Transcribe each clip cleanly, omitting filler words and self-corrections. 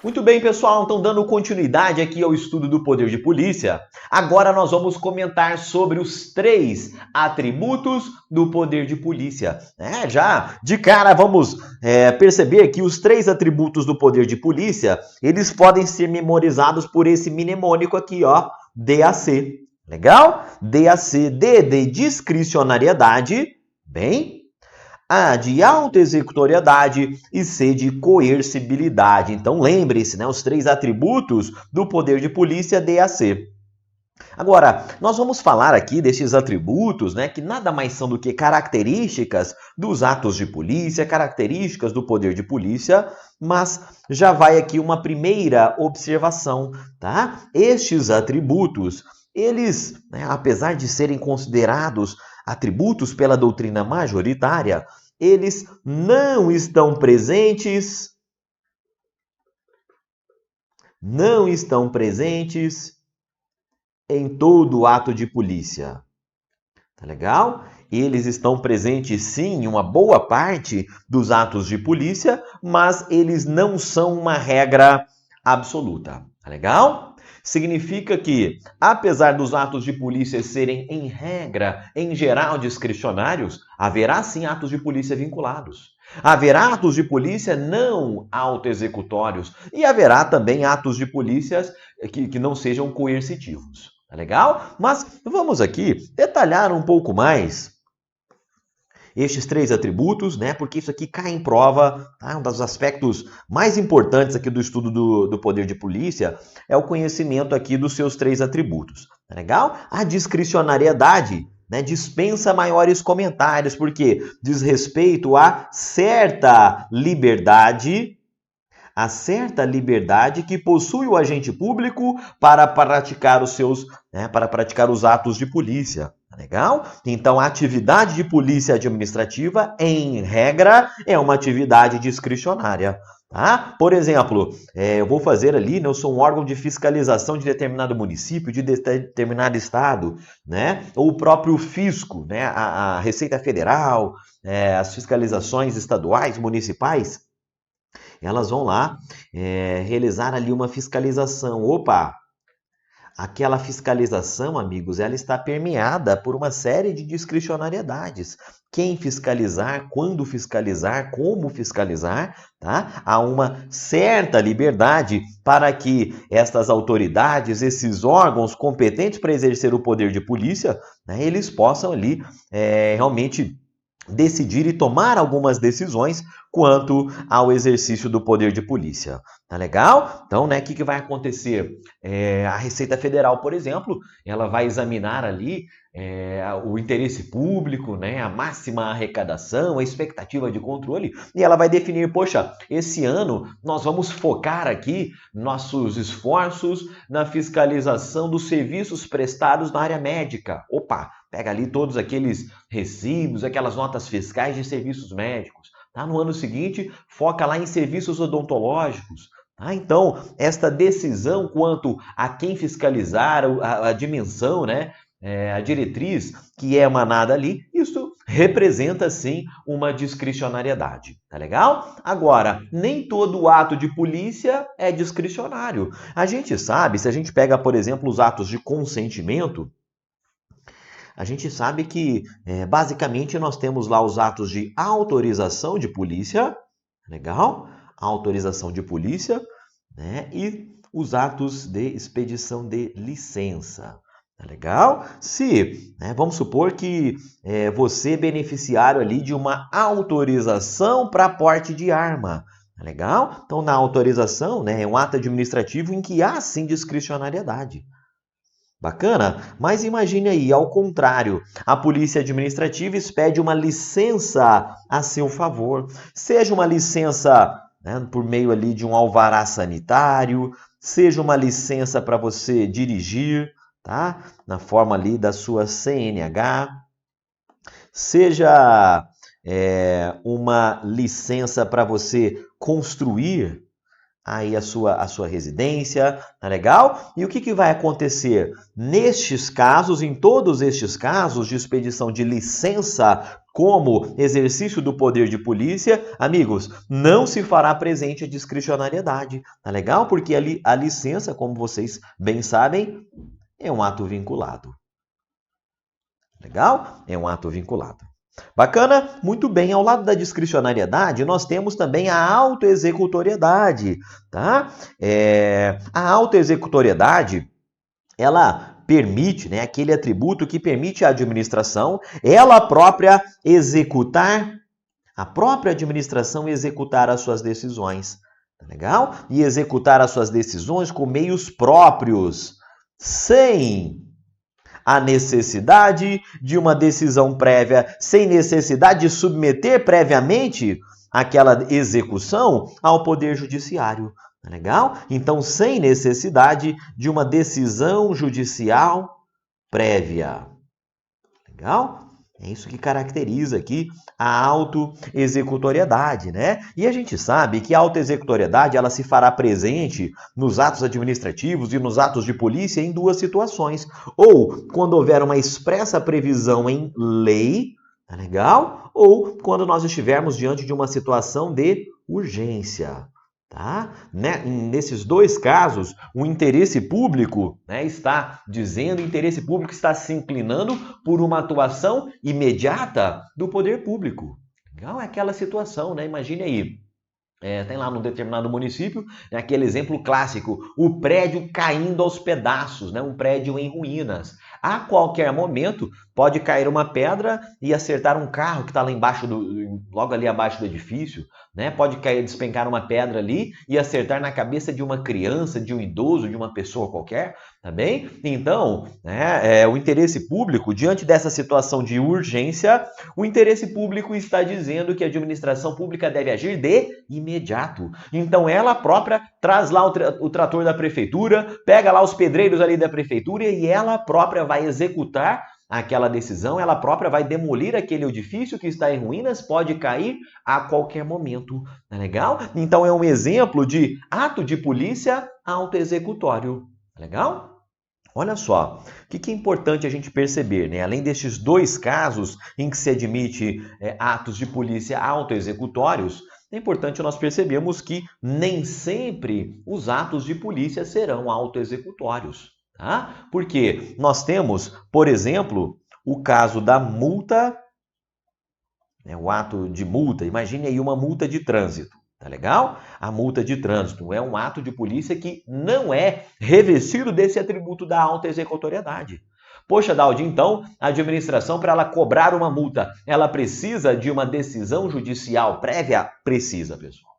Muito bem, pessoal, então dando continuidade aqui ao estudo do poder de polícia, agora nós vamos comentar sobre os 3 atributos do poder de polícia. Já de cara vamos perceber que os 3 atributos do poder de polícia, eles podem ser memorizados por esse mnemônico aqui, ó, DAC. Legal? DAC, D de discricionariedade, bem, A de autoexecutoriedade e C de coercibilidade. Então lembre-se, né, os 3 atributos do poder de polícia DAC. Agora, nós vamos falar aqui destes atributos, né, que nada mais são do que características dos atos de polícia, características do poder de polícia, mas já vai aqui uma primeira observação, tá? Estes atributos, eles, né, apesar de serem considerados atributos pela doutrina majoritária, eles não estão presentes em todo ato de polícia. Tá legal? Eles estão presentes sim em uma boa parte dos atos de polícia, mas eles não são uma regra absoluta. Tá legal? Significa que, apesar dos atos de polícia serem, em regra, em geral, discricionários, haverá sim atos de polícia vinculados. Haverá atos de polícia não autoexecutórios e haverá também atos de polícia que não sejam coercitivos. Tá legal? Mas vamos aqui detalhar um pouco mais estes 3 atributos, né? Porque isso aqui cai em prova, tá? Um dos aspectos mais importantes aqui do estudo do poder de polícia é o conhecimento aqui dos seus 3 atributos. Tá legal? A discricionariedade, né, dispensa maiores comentários, porque diz respeito a certa liberdade que possui o agente público para praticar para praticar os atos de polícia. Legal? Então, a atividade de polícia administrativa, em regra, é uma atividade discricionária. Tá? Por exemplo, eu vou fazer ali, né, eu sou um órgão de fiscalização de determinado município, de determinado estado, né? Ou o próprio fisco, né? A Receita Federal, as fiscalizações estaduais, municipais, elas vão lá realizar ali uma fiscalização. Opa! Aquela fiscalização, amigos, ela está permeada por uma série de discricionariedades. Quem fiscalizar, quando fiscalizar, como fiscalizar, tá? Há uma certa liberdade para que estas autoridades, esses órgãos competentes para exercer o poder de polícia, né, eles possam ali realmente decidir e tomar algumas decisões quanto ao exercício do poder de polícia. Tá legal? Então, né, o que vai acontecer? A Receita Federal, por exemplo, ela vai examinar ali o interesse público, né, a máxima arrecadação, a expectativa de controle, e ela vai definir, poxa, esse ano nós vamos focar aqui nossos esforços na fiscalização dos serviços prestados na área médica. Opa, pega ali todos aqueles recibos, aquelas notas fiscais de serviços médicos. Tá? No ano seguinte, foca lá em serviços odontológicos. Tá? Então, esta decisão quanto a quem fiscalizar, a dimensão, né? A diretriz que é emanada ali, isso representa sim uma discricionariedade. Tá legal? Agora, nem todo ato de polícia é discricionário. A gente sabe, se a gente pega, por exemplo, os atos de consentimento, a gente sabe que, basicamente, nós temos lá os atos de autorização de polícia, legal? Autorização de polícia, né? E os atos de expedição de licença. Tá legal? Se, né, vamos supor que você é beneficiário ali de uma autorização para porte de arma. Tá legal? Então, na autorização, né, é um ato administrativo em que há, sim, discricionariedade. Bacana? Mas imagine aí, ao contrário, a polícia administrativa expede uma licença a seu favor. Seja uma licença, né, por meio ali de um alvará sanitário, seja uma licença para você dirigir, tá? Na forma ali da sua CNH, seja uma licença para você construir aí a sua residência, tá legal? E o que vai acontecer nestes casos, em todos estes casos de expedição de licença como exercício do poder de polícia, amigos, não se fará presente a discricionariedade, tá legal? Porque a licença, como vocês bem sabem, é um ato vinculado. Legal? É um ato vinculado. Bacana? Muito bem. Ao lado da discricionariedade, nós temos também a autoexecutoriedade, tá? A autoexecutoriedade, ela permite, né, aquele atributo que permite à administração, ela própria executar, a própria administração executar as suas decisões, tá legal? E executar as suas decisões com meios próprios, sem a necessidade de uma decisão prévia, sem necessidade de submeter previamente aquela execução ao Poder Judiciário. Tá legal? Então, sem necessidade de uma decisão judicial prévia. Legal? É isso que caracteriza aqui a autoexecutoriedade, né? E a gente sabe que a autoexecutoriedade ela se fará presente nos atos administrativos e nos atos de polícia em duas situações. Ou quando houver uma expressa previsão em lei, tá legal? Ou quando nós estivermos diante de uma situação de urgência. Tá? Nesses dois casos, o interesse público, né, está dizendo, o interesse público está se inclinando por uma atuação imediata do poder público. Legal? É aquela situação, né? Imagine aí, tem lá num determinado município, né, aquele exemplo clássico, o prédio caindo aos pedaços, né, um prédio em ruínas. A qualquer momento pode cair uma pedra e acertar um carro que está lá embaixo, logo ali abaixo do edifício, né? Pode despencar uma pedra ali e acertar na cabeça de uma criança, de um idoso, de uma pessoa qualquer, tá bem? Então, o interesse público, diante dessa situação de urgência, o interesse público está dizendo que a administração pública deve agir de imediato. Então, ela própria traz lá o trator da prefeitura, pega lá os pedreiros ali da prefeitura e ela própria vai executar aquela decisão, ela própria vai demolir aquele edifício que está em ruínas, pode cair a qualquer momento. Não é legal? Então é um exemplo de ato de polícia autoexecutório. Legal? Olha só, o que é importante a gente perceber, né? Além destes dois casos em que se admite atos de polícia autoexecutórios, é importante nós percebermos que nem sempre os atos de polícia serão autoexecutórios. Tá? Porque nós temos, por exemplo, o caso da multa, o ato de multa. Imagine aí uma multa de trânsito, tá legal? A multa de trânsito é um ato de polícia que não é revestido desse atributo da autoexecutoriedade. Poxa, Daldi, então, a administração, para ela cobrar uma multa, ela precisa de uma decisão judicial prévia? Precisa, pessoal.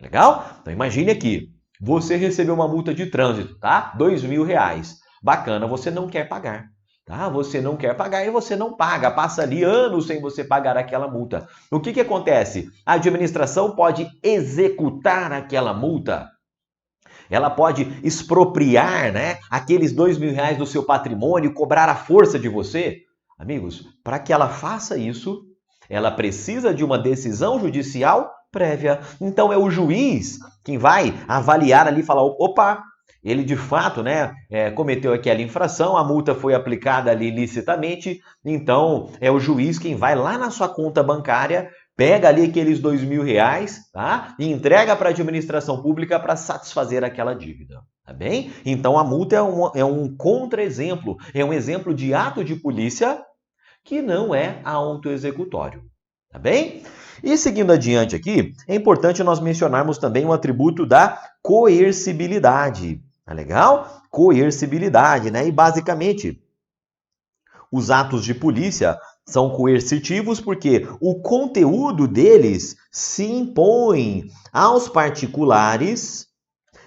Legal? Então, imagine aqui. Você recebeu uma multa de trânsito, tá? R$2.000. Bacana, você não quer pagar, tá? Você não quer pagar e você não paga. Passa ali anos sem você pagar aquela multa. O que acontece? A administração pode executar aquela multa. Ela pode expropriar, né, aqueles R$2.000 do seu patrimônio, cobrar à força de você. Amigos, para que ela faça isso, ela precisa de uma decisão judicial prévia. Então é o juiz quem vai avaliar ali e falar, opa, ele de fato, né, cometeu aquela infração, a multa foi aplicada ali ilicitamente, então é o juiz quem vai lá na sua conta bancária, pega ali aqueles R$2.000, tá? E entrega para a administração pública para satisfazer aquela dívida, tá bem? Então a multa é um contra-exemplo, é um exemplo de ato de polícia que não é autoexecutório, tá bem? E seguindo adiante aqui, é importante nós mencionarmos também o atributo da coercibilidade. Tá legal? Coercibilidade, né? E basicamente, os atos de polícia são coercitivos porque o conteúdo deles se impõe aos particulares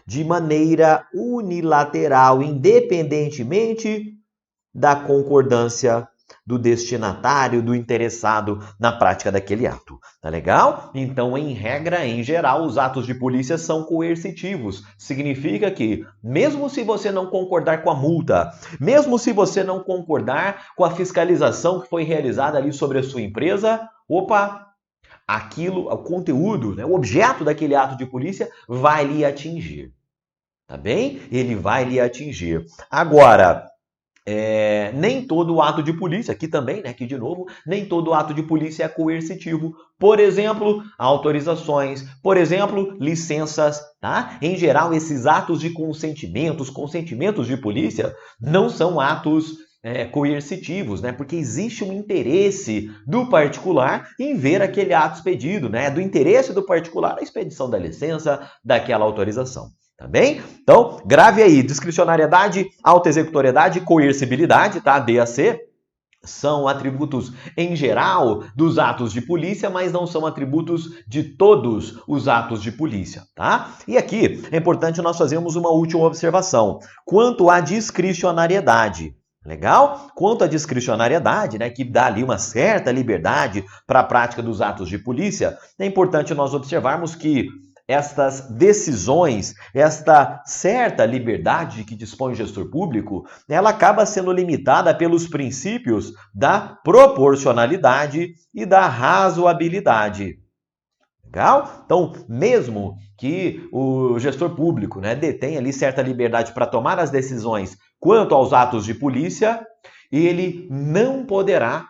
de maneira unilateral, independentemente da concordância do destinatário, do interessado na prática daquele ato. Tá legal? Então, em regra, em geral, os atos de polícia são coercitivos. Significa que, mesmo se você não concordar com a multa, mesmo se você não concordar com a fiscalização que foi realizada ali sobre a sua empresa, opa, aquilo, o conteúdo, né, o objeto daquele ato de polícia vai lhe atingir. Tá bem? Ele vai lhe atingir. Agora, nem todo ato de polícia, aqui também, né, aqui de novo, nem todo ato de polícia é coercitivo. Por exemplo, autorizações, por exemplo, licenças, tá? Em geral, esses atos de consentimentos de polícia, não são atos coercitivos, né? Porque existe um interesse do particular em ver aquele ato expedido, né? Do interesse do particular a expedição da licença, daquela autorização. Tá bem? Então, grave aí, discricionariedade, autoexecutoriedade e coercibilidade, tá? DAC, são atributos em geral dos atos de polícia, mas não são atributos de todos os atos de polícia, tá? E aqui é importante nós fazermos uma última observação. Quanto à discricionariedade, legal? Quanto à discricionariedade, né, que dá ali uma certa liberdade para a prática dos atos de polícia, é importante nós observarmos que estas decisões, esta certa liberdade que dispõe o gestor público, ela acaba sendo limitada pelos princípios da proporcionalidade e da razoabilidade. Legal? Então, mesmo que o gestor público, né, detenha ali certa liberdade para tomar as decisões quanto aos atos de polícia, ele não poderá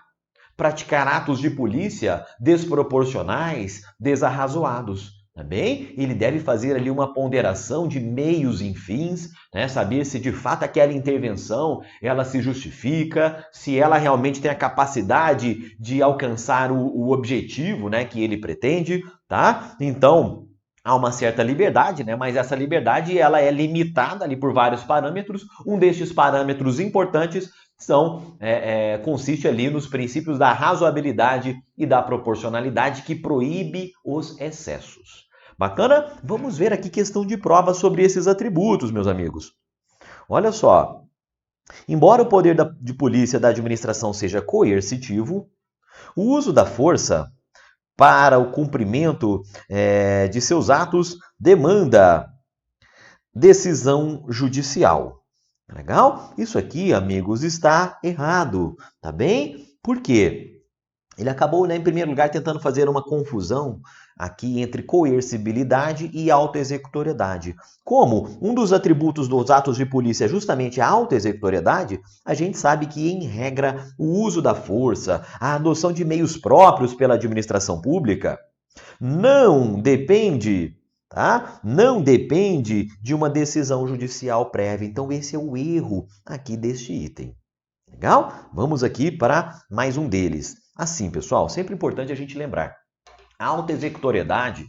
praticar atos de polícia desproporcionais, desarrazoados. Tá bem? Ele deve fazer ali uma ponderação de meios e fins, né? Saber se de fato aquela intervenção ela se justifica, se ela realmente tem a capacidade de alcançar o objetivo, né, que ele pretende, tá? Então, há uma certa liberdade, né? Mas essa liberdade ela é limitada ali por vários parâmetros. Um destes parâmetros importantes consiste ali nos princípios da razoabilidade e da proporcionalidade que proíbe os excessos. Bacana? Vamos ver aqui questão de prova sobre esses atributos, meus amigos. Olha só. Embora o poder de polícia da administração seja coercitivo, o uso da força para o cumprimento de seus atos demanda decisão judicial. Legal? Isso aqui, amigos, está errado, tá bem? Por quê? Ele acabou, né, em primeiro lugar, tentando fazer uma confusão aqui entre coercibilidade e autoexecutoriedade. Como um dos atributos dos atos de polícia é justamente a autoexecutoriedade, a gente sabe que, em regra, o uso da força, a adoção de meios próprios pela administração pública, não depende... Tá? Não depende de uma decisão judicial prévia. Então, esse é o erro aqui deste item. Legal? Vamos aqui para mais um deles. Assim, pessoal, sempre importante a gente lembrar. A autoexecutoriedade,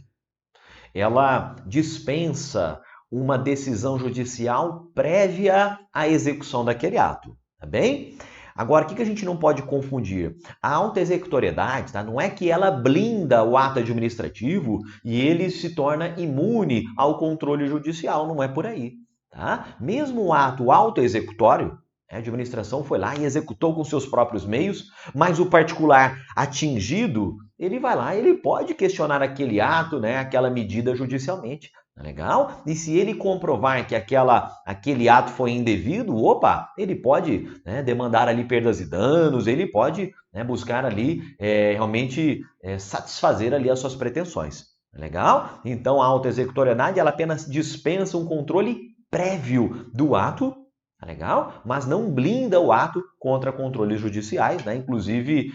ela dispensa uma decisão judicial prévia à execução daquele ato. Tá bem? Agora, o que a gente não pode confundir? A autoexecutoriedade, tá? Não é que ela blinda o ato administrativo e ele se torna imune ao controle judicial, não é por aí. Tá? Mesmo o ato autoexecutório, a administração foi lá e executou com seus próprios meios, mas o particular atingido, ele vai lá, ele pode questionar aquele ato, né, aquela medida judicialmente. Legal? E se ele comprovar que aquele ato foi indevido, ele pode, né, demandar ali perdas e danos, ele pode, né, buscar ali realmente satisfazer ali as suas pretensões. Legal? Então a autoexecutoriedade ela apenas dispensa um controle prévio do ato, legal? Mas não blinda o ato contra controles judiciais, né? Inclusive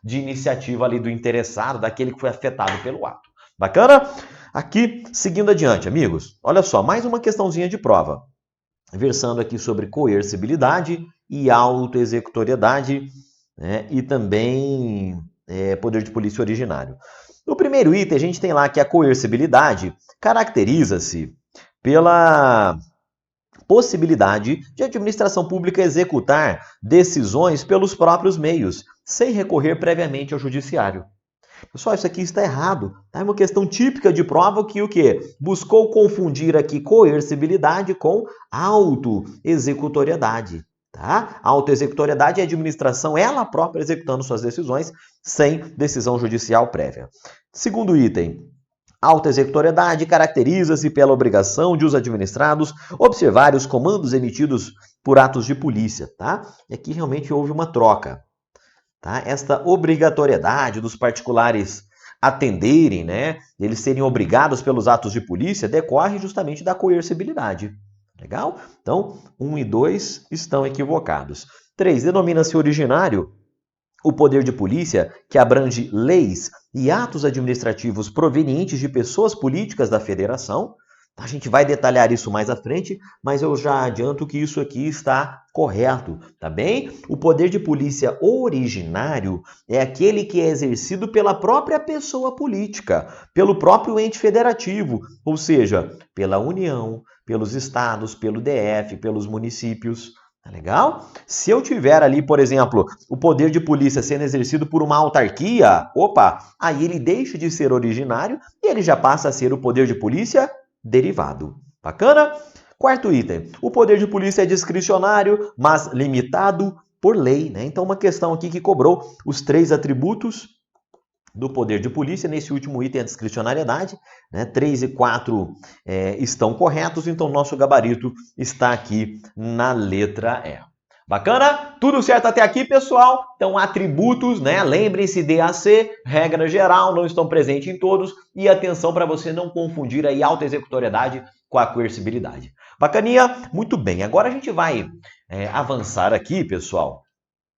de iniciativa ali do interessado, daquele que foi afetado pelo ato. Bacana? Aqui, seguindo adiante, amigos, olha só, mais uma questãozinha de prova. Versando aqui sobre coercibilidade e autoexecutoriedade, né, e também poder de polícia originário. No primeiro item, a gente tem lá que a coercibilidade caracteriza-se pela possibilidade de a administração pública executar decisões pelos próprios meios, sem recorrer previamente ao judiciário. Pessoal, isso aqui está errado. Tá? É uma questão típica de prova que o quê? Buscou confundir aqui coercibilidade com autoexecutoriedade. Tá? A autoexecutoriedade é a administração, ela própria executando suas decisões sem decisão judicial prévia. Segundo item, autoexecutoriedade caracteriza-se pela obrigação de os administrados observarem os comandos emitidos por atos de polícia. Tá? E aqui realmente houve uma troca. Tá? Esta obrigatoriedade dos particulares atenderem, né, eles serem obrigados pelos atos de polícia, decorre justamente da coercibilidade. Legal? Então, 1 e 2 estão equivocados. 3. Denomina-se originário o poder de polícia que abrange leis e atos administrativos provenientes de pessoas políticas da federação. A gente vai detalhar isso mais à frente, mas eu já adianto que isso aqui está correto, tá bem? O poder de polícia originário é aquele que é exercido pela própria pessoa política, pelo próprio ente federativo, ou seja, pela União, pelos estados, pelo DF, pelos municípios. Tá legal? Se eu tiver ali, por exemplo, o poder de polícia sendo exercido por uma autarquia, aí ele deixa de ser originário e ele já passa a ser o poder de polícia derivado. Bacana? 4º item. O poder de polícia é discricionário, mas limitado por lei, né? Então, uma questão aqui que cobrou os 3 atributos do poder de polícia. Nesse último item, a discricionariedade, né? 3 e 4 estão corretos, então nosso gabarito está aqui na letra E. Bacana? Tudo certo até aqui, pessoal? Então, atributos, né? Lembrem-se, DAC, regra geral, não estão presentes em todos. E atenção para você não confundir aí auto-executoriedade com a coercibilidade. Bacaninha? Muito bem. Agora a gente vai avançar aqui, pessoal.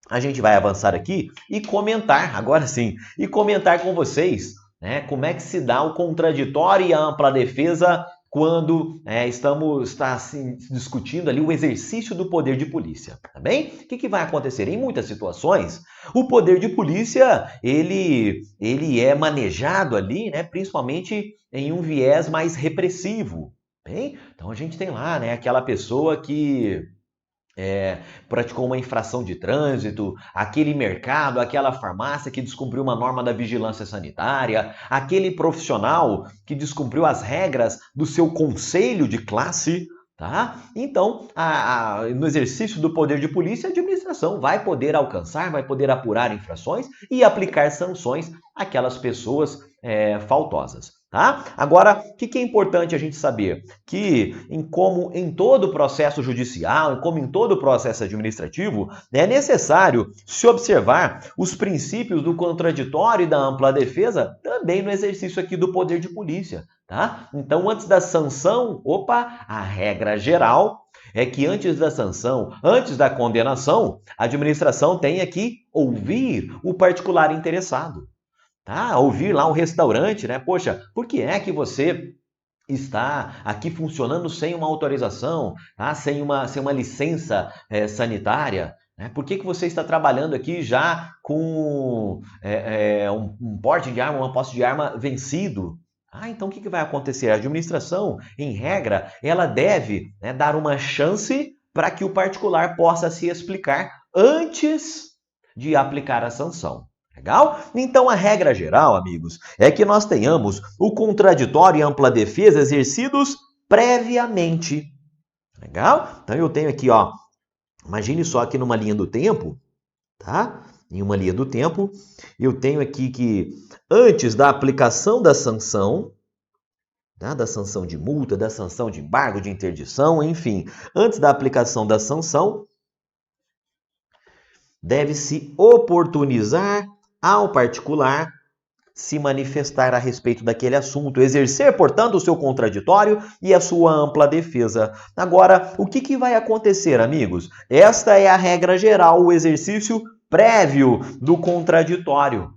A gente vai avançar aqui e comentar, agora sim, e comentar com vocês, né? Como é que se dá o contraditório e a ampla defesa quando está assim, discutindo ali o exercício do poder de polícia, tá bem? O que vai acontecer? Em muitas situações, o poder de polícia, ele é manejado ali, né, principalmente em um viés mais repressivo, bem? Então a gente tem lá, né, aquela pessoa que praticou uma infração de trânsito, aquele mercado, aquela farmácia que descumpriu uma norma da vigilância sanitária, aquele profissional que descumpriu as regras do seu conselho de classe, tá? Então, no exercício do poder de polícia, a administração vai poder alcançar, vai poder apurar infrações e aplicar sanções àquelas pessoas faltosas. Tá? Agora, o que é importante a gente saber? Que, como em todo processo judicial, como em todo processo administrativo, é necessário se observar os princípios do contraditório e da ampla defesa também no exercício aqui do poder de polícia. Tá? Então, antes da sanção, a regra geral é que antes da sanção, antes da condenação, a administração tenha que ouvir o particular interessado. Tá? Ouvir lá um restaurante, né? Poxa, por que é que você está aqui funcionando sem uma autorização, tá? sem uma licença sanitária? Né? Por que você está trabalhando aqui já com um porte de arma, uma posse de arma vencido? Então o que vai acontecer? A administração, em regra, ela deve, né, dar uma chance para que o particular possa se explicar antes de aplicar a sanção. Legal? Então, a regra geral, amigos, é que nós tenhamos o contraditório e ampla defesa exercidos previamente. Legal? Então, eu tenho aqui, ó, imagine só aqui numa linha do tempo, tá? Em uma linha do tempo, eu tenho aqui que antes da aplicação da sanção, tá? Da sanção de multa, da sanção de embargo, de interdição, enfim, antes da aplicação da sanção, deve-se oportunizar ao particular se manifestar a respeito daquele assunto, exercer, portanto, o seu contraditório e a sua ampla defesa. Agora, o que vai acontecer, amigos? Esta é a regra geral, o exercício prévio do contraditório.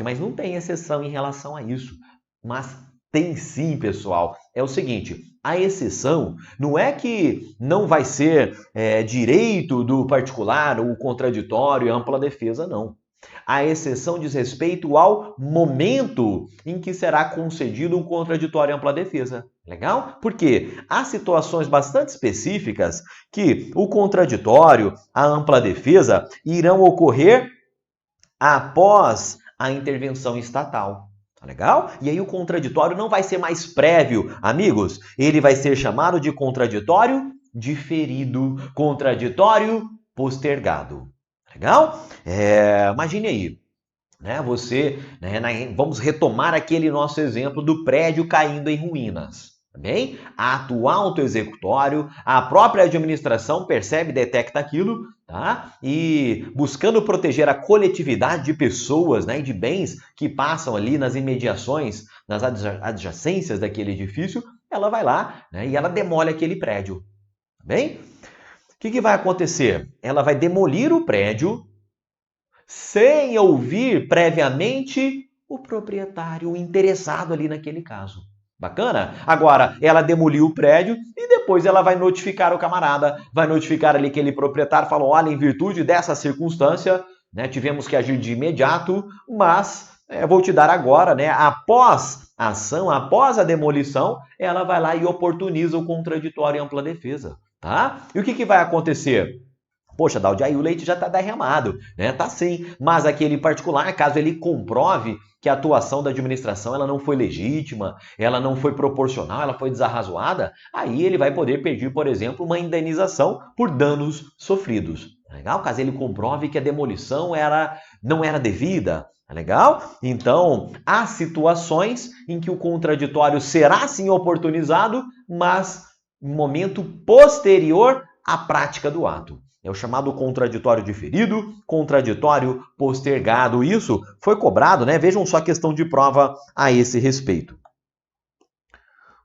Mas não tem exceção em relação a isso. Mas tem sim, pessoal. É o seguinte, a exceção não é que não vai ser direito do particular o contraditório e a ampla defesa, não. A exceção diz respeito ao momento em que será concedido um contraditório e ampla defesa. Legal? Porque há situações bastante específicas que o contraditório, a ampla defesa, irão ocorrer após a intervenção estatal. Tá legal? E aí o contraditório não vai ser mais prévio, amigos. Ele vai ser chamado de contraditório diferido, contraditório postergado. Legal? Imagine aí, né? Vamos retomar aquele nosso exemplo do prédio caindo em ruínas. Tá bem? Ato auto-executório, a própria administração percebe, detecta aquilo, tá? E buscando proteger a coletividade de pessoas, né, e de bens que passam ali nas imediações, nas adjacências daquele edifício, ela vai lá, né, e ela demole aquele prédio, tá bem? O que vai acontecer? Ela vai demolir o prédio sem ouvir previamente o proprietário, o interessado ali naquele caso. Bacana? Agora, ela demoliu o prédio e depois ela vai notificar o camarada, vai notificar ali aquele proprietário, falou, olha, em virtude dessa circunstância, né, tivemos que agir de imediato, mas vou te dar agora, né, após a ação, após a demolição, ela vai lá e oportuniza o contraditório e ampla defesa, tá? E o que vai acontecer? Poxa, Daldi, aí o leite já está derramado, né? Tá sim, mas aquele particular, caso ele comprove que a atuação da administração ela não foi legítima, ela não foi proporcional, ela foi desarrazoada, aí ele vai poder pedir, por exemplo, uma indenização por danos sofridos. Legal? Caso ele comprove que a demolição não era devida. Legal? Então, há situações em que o contraditório será sim oportunizado, mas em momento posterior à prática do ato. É o chamado contraditório diferido, contraditório postergado. Isso foi cobrado, né? Vejam só a questão de prova a esse respeito.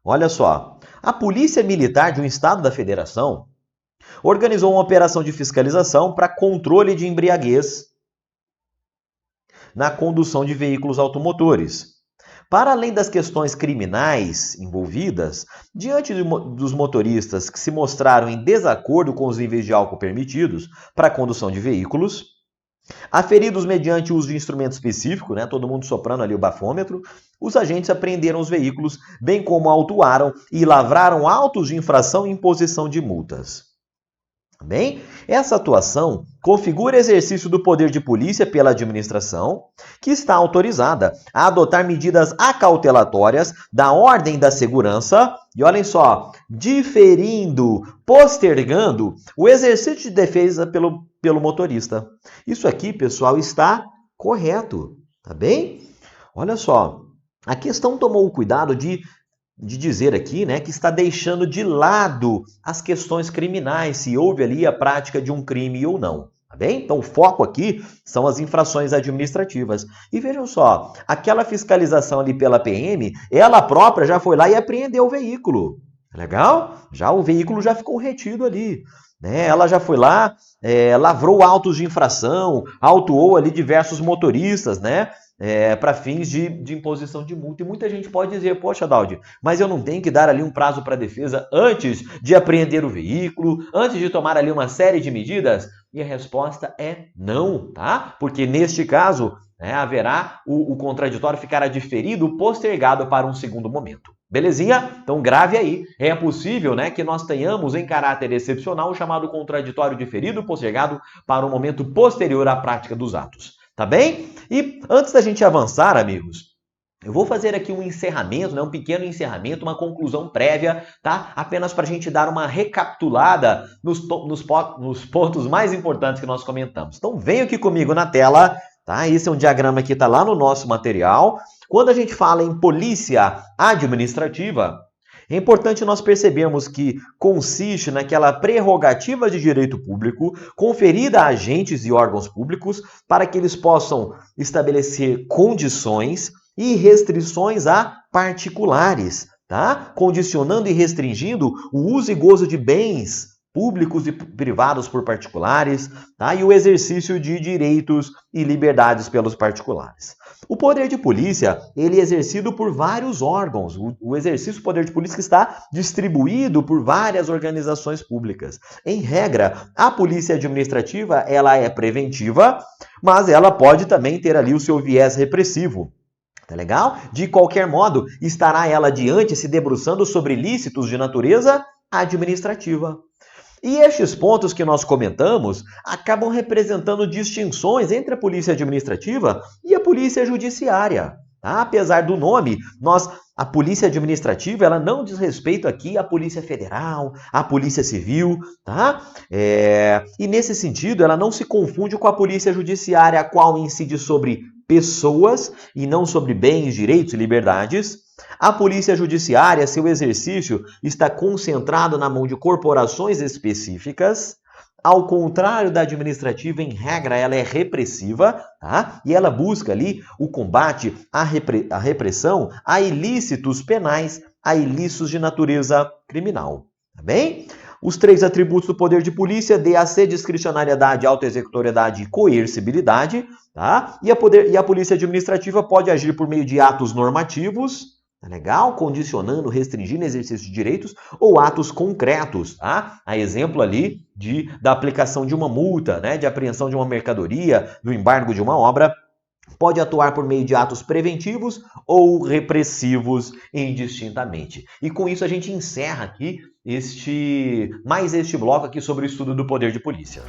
Olha só, a Polícia Militar de um Estado da Federação organizou uma operação de fiscalização para controle de embriaguez na condução de veículos automotores. Para além das questões criminais envolvidas, diante dos motoristas que se mostraram em desacordo com os níveis de álcool permitidos para a condução de veículos, aferidos mediante o uso de instrumento específico, né, todo mundo soprando ali o bafômetro, os agentes apreenderam os veículos, bem como autuaram e lavraram autos de infração e imposição de multas. Bem, essa atuação configura exercício do poder de polícia pela administração, que está autorizada a adotar medidas acautelatórias da ordem da segurança, e olhem só, diferindo, postergando o exercício de defesa pelo motorista. Isso aqui, pessoal, está correto, tá bem? Olha só, a questão tomou o cuidado de dizer aqui, né, que está deixando de lado as questões criminais, se houve ali a prática de um crime ou não, tá bem? Então o foco aqui são as infrações administrativas. E vejam só, aquela fiscalização ali pela PM, ela própria já foi lá e apreendeu o veículo. Legal? Já o veículo já ficou retido ali. Né? Ela já foi lá, lavrou autos de infração, autuou ali diversos motoristas, né? Para fins de imposição de multa. E muita gente pode dizer, poxa, Daldi, mas eu não tenho que dar ali um prazo para defesa antes de apreender o veículo, antes de tomar ali uma série de medidas? E a resposta é não, tá? Porque neste caso, haverá o contraditório ficará diferido, postergado para um segundo momento. Belezinha? Então grave aí. É possível, né, que nós tenhamos em caráter excepcional o chamado contraditório diferido, postergado para um momento posterior à prática dos atos. Tá bem? E antes da gente avançar, amigos, eu vou fazer aqui um encerramento, né? Um pequeno encerramento, uma conclusão prévia, tá? Apenas para a gente dar uma recapitulada nos pontos mais importantes que nós comentamos. Então, venha aqui comigo na tela, tá? Esse é um diagrama que está lá no nosso material. Quando a gente fala em polícia administrativa, é importante nós percebermos que consiste naquela prerrogativa de direito público conferida a agentes e órgãos públicos para que eles possam estabelecer condições e restrições a particulares, tá? Condicionando e restringindo o uso e gozo de bens públicos e privados por particulares, tá? E o exercício de direitos e liberdades pelos particulares. O poder de polícia, ele é exercido por vários órgãos. O exercício do poder de polícia está distribuído por várias organizações públicas. Em regra, a polícia administrativa, ela é preventiva, mas ela pode também ter ali o seu viés repressivo. Tá legal? De qualquer modo, estará ela diante se debruçando sobre ilícitos de natureza administrativa. E estes pontos que nós comentamos acabam representando distinções entre a polícia administrativa e a polícia judiciária. Tá? Apesar do nome, a polícia administrativa ela não diz respeito aqui à polícia federal, à polícia civil, tá? E nesse sentido, ela não se confunde com a polícia judiciária, a qual incide sobre pessoas e não sobre bens, direitos e liberdades. A polícia judiciária, seu exercício está concentrado na mão de corporações específicas, ao contrário da administrativa, em regra, ela é repressiva, tá? E ela busca ali o combate à repressão a ilícitos penais, a ilícitos de natureza criminal, tá bem? Os 3 atributos do poder de polícia: DAC, discricionariedade, autoexecutoriedade e coercibilidade, tá? E a polícia administrativa pode agir por meio de atos normativos, tá legal? Condicionando, restringindo o exercício de direitos, ou atos concretos, tá? A exemplo ali da aplicação de uma multa, né? De apreensão de uma mercadoria, do embargo de uma obra. Pode atuar por meio de atos preventivos ou repressivos indistintamente. E com isso a gente encerra aqui este bloco aqui sobre o estudo do poder de polícia.